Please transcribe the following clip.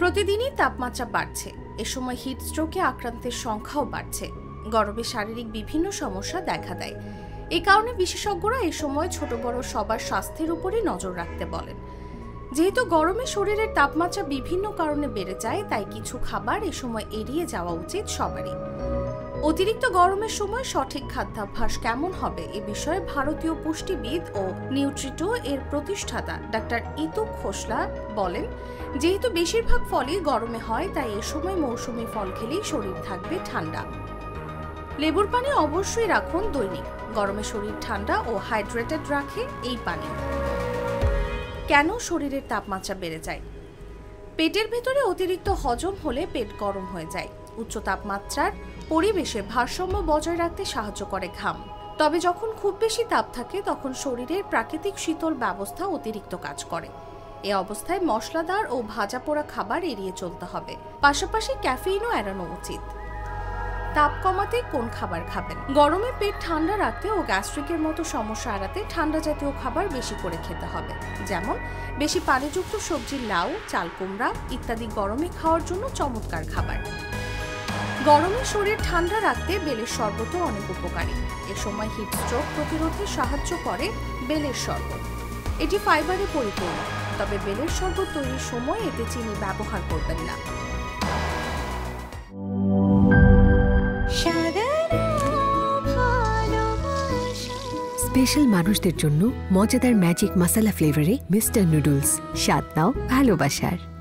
প্রতিদিনই তাপমাত্রা বাড়ছে। এ সময় হিট স্ট্রোকে আক্রান্তের সংখ্যাও বাড়ছে। গরমে শারীরিক বিভিন্ন সমস্যা দেখা দেয়। এই কারণে বিশেষজ্ঞরা এ সময় ছোট বড় সবার স্বাস্থ্যের উপরই নজর রাখতে বলেন। যেহেতু গরমে শরীরের তাপমাত্রা বিভিন্ন কারণে বেড়ে যায়, তাই কিছু খাবার এ সময় এড়িয়ে যাওয়া উচিত সবারই। অতিরিক্ত গরমের সময় সঠিক খাদ্যাভ্যাস কেমন হবে এ বিষয়ে ভারতীয় পুষ্টিবিদ ও নিউট্রিটো এর প্রতিষ্ঠাতা ডাক্তার ইতু খোসলা বলেন, যেহেতু বেশিরভাগ ফলই গরমে হয়, তাই এ সময় মৌসুমী ফল খেলেই শরীর থাকবে ঠান্ডা। লেবুর পানি অবশ্যই রাখুন দৈনিক। গরমে শরীর ঠান্ডা ও হাইড্রেটেড রাখে এই পানি। কেন শরীরের তাপমাত্রা বেড়ে যায়? পেটের ভেতরে অতিরিক্ত হজম হলে পেট গরম হয়ে যায়। উচ্চ তাপমাত্রার পরিবেশে ভারসাম্য বজায় রাখতে সাহায্য করে ঘাম। তবে যখন খুব বেশি তাপ থাকে, তখন শরীরের প্রাকৃতিক শীতল ব্যবস্থা অতিরিক্ত কাজ করে। এ অবস্থায় মশলাদার ও ভাজা পোড়া খাবার এড়িয়ে চলতে হবে। পাশাপাশি ক্যাফেইনও এড়ানো উচিত। তাপ কমাতে কোন খাবার খাবেন? গরমে পেট ঠান্ডা রাখতে ও গ্যাস্ট্রিকের মতো সমস্যা এড়াতে ঠান্ডা জাতীয় খাবার বেশি করে খেতে হবে। যেমন বেশি পানিযুক্ত সবজি, লাউ, চাল কুমড়া ইত্যাদি গরমে খাওয়ার জন্য চমৎকার খাবার। গরমে শরীর ঠান্ডা রাখতে বেলের শরবতও অনেক উপকারী। এ সময় হিট স্ট্রোক প্রতিরোধে সাহায্য করে বেলের শরবত। এটি ফাইবারে পরিপূর্ণ, তবে বেলের শরবত তৈরির সময় এতে চিনি ব্যবহার করবেন না। স্পেশাল মানুষদের জন্য মজাদার ম্যাজিক মশলা ফ্লেভারে মিস্টার নুডলস। স্বাদ নাও ভালোবাসার।